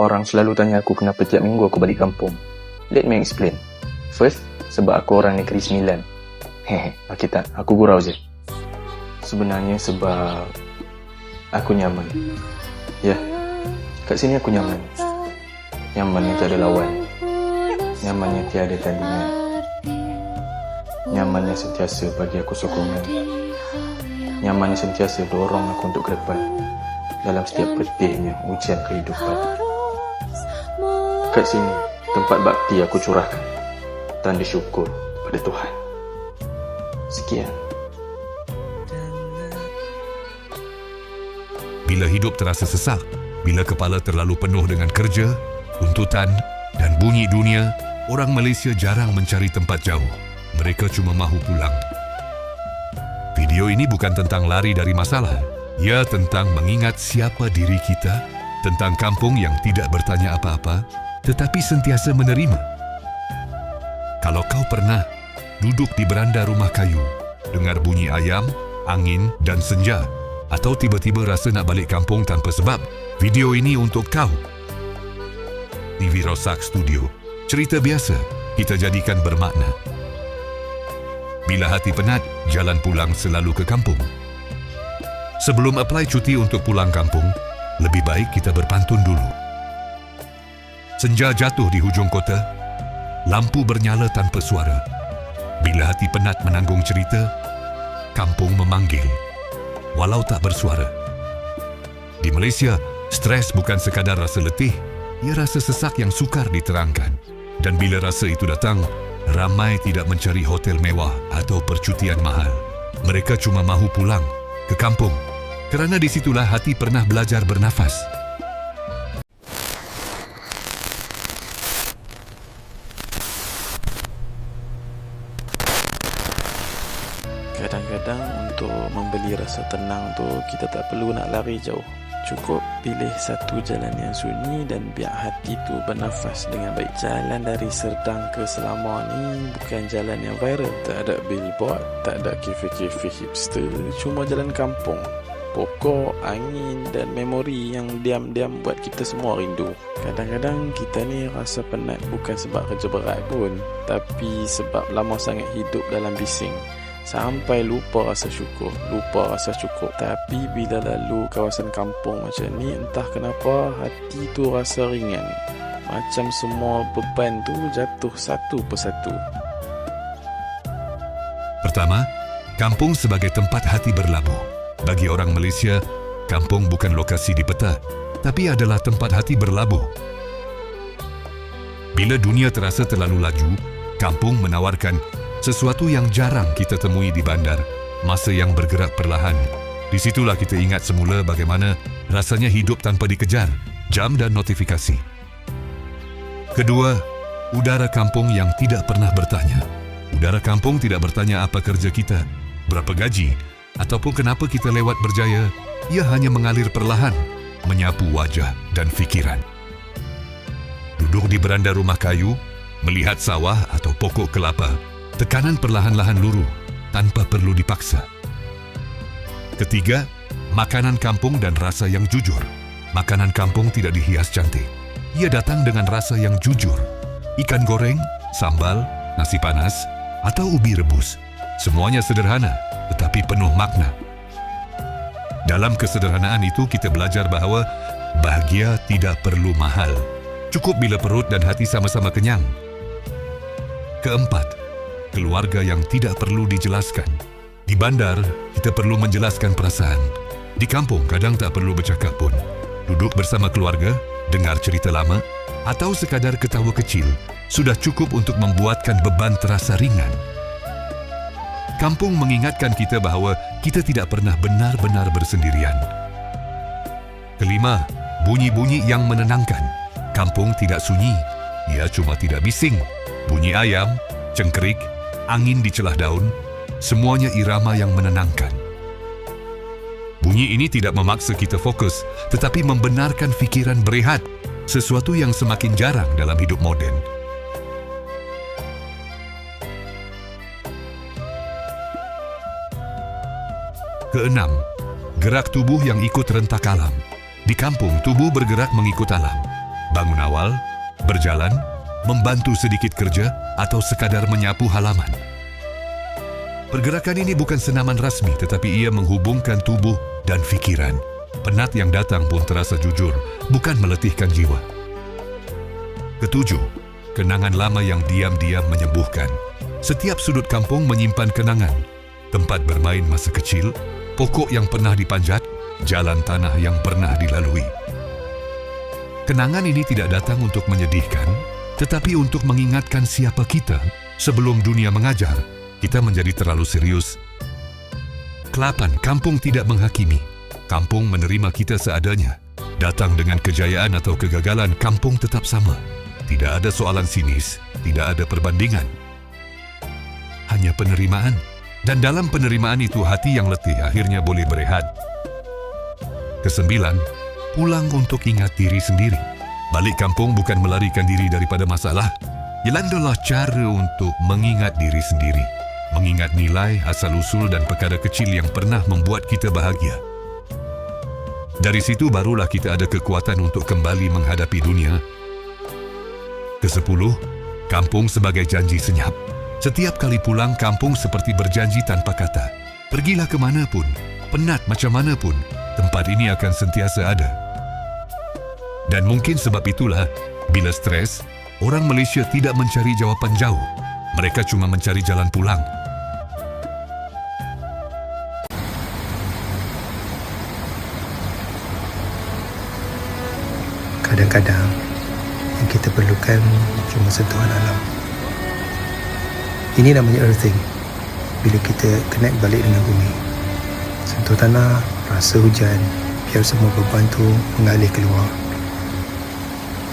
Orang selalu tanya aku kenapa tiap minggu aku balik kampung. Let me explain. First, sebab aku orang Negeri Sembilan. Aku gurau je. Sebenarnya sebab aku nyaman. Ya, kat sini aku nyaman. Nyaman yang tiada lawan. Nyaman yang tiada tandingan. Nyaman yang sentiasa bagi aku sokongan. Nyaman yang sentiasa dorong aku untuk ke depan dalam setiap pedihnya ujian kehidupan. Kat sini, tempat bakti aku curahkan tanda syukur pada Tuhan. Sekian. Bila hidup terasa sesak, bila kepala terlalu penuh dengan kerja, tuntutan dan bunyi dunia, orang Malaysia jarang mencari tempat jauh. Mereka cuma mahu pulang. Video ini bukan tentang lari dari masalah. Ia tentang mengingat siapa diri kita, tentang kampung yang tidak bertanya apa-apa, tetapi sentiasa menerima. Kalau kau pernah duduk di beranda rumah kayu, dengar bunyi ayam, angin dan senja, atau tiba-tiba rasa nak balik kampung tanpa sebab, video ini untuk kau. TV Rosak Studio, cerita biasa, kita jadikan bermakna. Bila hati penat, jalan pulang selalu ke kampung. Sebelum apply cuti untuk pulang kampung, lebih baik kita berpantun dulu. Senja jatuh di hujung kota, lampu bernyala tanpa suara. Bila hati penat menanggung cerita, kampung memanggil, walau tak bersuara. Di Malaysia, stres bukan sekadar rasa letih, ia rasa sesak yang sukar diterangkan. Dan bila rasa itu datang, ramai tidak mencari hotel mewah atau percutian mahal. Mereka cuma mahu pulang ke kampung, kerana di situlah hati pernah belajar bernafas. Kadang-kadang untuk membeli rasa tenang tu, kita tak perlu nak lari jauh. Cukup pilih satu jalan yang sunyi dan biar hati tu bernafas dengan baik. Jalan dari Serdang ke Selangor ni bukan jalan yang viral. Tak ada billboard, tak ada kafe-kafe hipster, cuma jalan kampung. Pokok, angin dan memori yang diam-diam buat kita semua rindu. Kadang-kadang kita ni rasa penat bukan sebab kerja berat pun, tapi sebab lama sangat hidup dalam bising. Sampai lupa rasa syukur, lupa rasa cukup. Tapi bila lalu kawasan kampung macam ni, entah kenapa hati tu rasa ringan. Macam semua beban tu jatuh satu persatu. Pertama, kampung sebagai tempat hati berlabuh. Bagi orang Malaysia, kampung bukan lokasi di peta, tapi adalah tempat hati berlabuh. Bila dunia terasa terlalu laju, kampung menawarkan sesuatu yang jarang kita temui di bandar, masa yang bergerak perlahan. Di situlah kita ingat semula bagaimana rasanya hidup tanpa dikejar jam dan notifikasi. Kedua, udara kampung yang tidak pernah bertanya. Udara kampung tidak bertanya apa kerja kita, berapa gaji, ataupun kenapa kita lewat berjaya. Ia hanya mengalir perlahan, menyapu wajah dan fikiran. Duduk di beranda rumah kayu, melihat sawah atau pokok kelapa, tekanan perlahan-lahan luruh tanpa perlu dipaksa. Ketiga, makanan kampung dan rasa yang jujur. Makanan kampung tidak dihias cantik. Ia datang dengan rasa yang jujur. Ikan goreng, sambal, nasi panas, atau ubi rebus. Semuanya sederhana, tetapi penuh makna. Dalam kesederhanaan itu, kita belajar bahawa bahagia tidak perlu mahal. Cukup bila perut dan hati sama-sama kenyang. Keempat, keluarga yang tidak perlu dijelaskan. Di bandar, kita perlu menjelaskan perasaan. Di kampung, kadang tak perlu bercakap pun. Duduk bersama keluarga, dengar cerita lama, atau sekadar ketawa kecil, sudah cukup untuk membuatkan beban terasa ringan. Kampung mengingatkan kita bahawa kita tidak pernah benar-benar bersendirian. Kelima, bunyi-bunyi yang menenangkan. Kampung tidak sunyi, ia cuma tidak bising. Bunyi ayam, cengkerik, angin di celah daun, semuanya irama yang menenangkan. Bunyi ini tidak memaksa kita fokus, tetapi membenarkan fikiran berehat, sesuatu yang semakin jarang dalam hidup moden. Keenam, gerak tubuh yang ikut rentak alam. Di kampung, tubuh bergerak mengikut alam. Bangun awal, berjalan, membantu sedikit kerja, atau sekadar menyapu halaman. Pergerakan ini bukan senaman rasmi, tetapi ia menghubungkan tubuh dan fikiran. Penat yang datang pun terasa jujur, bukan meletihkan jiwa. Ketujuh, kenangan lama yang diam-diam menyembuhkan. Setiap sudut kampung menyimpan kenangan. Tempat bermain masa kecil, pokok yang pernah dipanjat, jalan tanah yang pernah dilalui. Kenangan ini tidak datang untuk menyedihkan, tetapi untuk mengingatkan siapa kita sebelum dunia mengajar kita menjadi terlalu serius. Kelapan, kampung tidak menghakimi. Kampung menerima kita seadanya. Datang dengan kejayaan atau kegagalan, kampung tetap sama. Tidak ada soalan sinis, tidak ada perbandingan. Hanya penerimaan. Dan dalam penerimaan itu hati yang letih akhirnya boleh berehat. Kesembilan, pulang untuk ingat diri sendiri. Balik kampung bukan melarikan diri daripada masalah. Ialah cara untuk mengingat diri sendiri. Mengingat nilai, asal-usul dan perkara kecil yang pernah membuat kita bahagia. Dari situ barulah kita ada kekuatan untuk kembali menghadapi dunia. Kesepuluh, kampung sebagai janji senyap. Setiap kali pulang, kampung seperti berjanji tanpa kata. Pergilah ke mana pun, penat macam mana pun, tempat ini akan sentiasa ada. Dan mungkin sebab itulah, bila stres, orang Malaysia tidak mencari jawapan jauh. Mereka cuma mencari jalan pulang. Kadang-kadang yang kita perlukan cuma sentuhan alam. Ini namanya earthing. Bila kita connect balik dengan bumi, sentuh tanah, rasa hujan, biar semua beban tu mengalir keluar.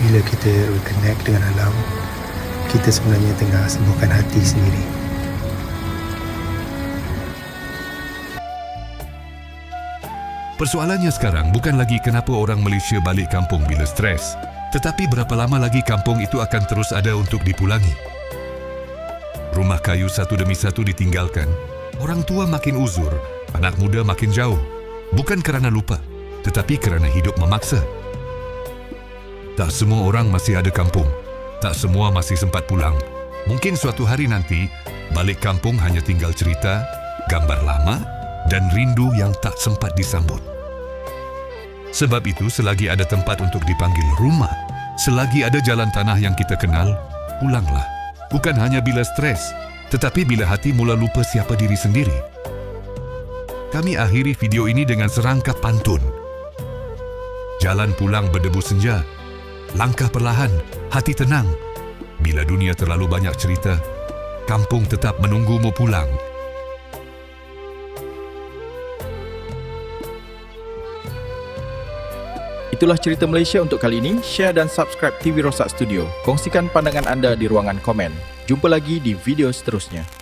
Bila kita reconnect dengan alam, kita sebenarnya tengah sembuhkan hati sendiri. Persoalannya sekarang bukan lagi kenapa orang Malaysia balik kampung bila stres, tetapi berapa lama lagi kampung itu akan terus ada untuk dipulangi. Rumah kayu satu demi satu ditinggalkan. Orang tua makin uzur, anak muda makin jauh. Bukan kerana lupa, tetapi kerana hidup memaksa. Tak semua orang masih ada kampung. Tak semua masih sempat pulang. Mungkin suatu hari nanti, balik kampung hanya tinggal cerita, gambar lama, dan rindu yang tak sempat disambut. Sebab itu, selagi ada tempat untuk dipanggil rumah, selagi ada jalan tanah yang kita kenal, pulanglah. Bukan hanya bila stres, tetapi bila hati mula lupa siapa diri sendiri. Kami akhiri video ini dengan serangkap pantun. Jalan pulang berdebu senja, langkah perlahan, hati tenang. Bila dunia terlalu banyak cerita, kampung tetap menunggumu pulang. Itulah cerita Malaysia untuk kali ini. Share dan subscribe TV Rosak Studio. Kongsikan pandangan anda di ruangan komen. Jumpa lagi di video seterusnya.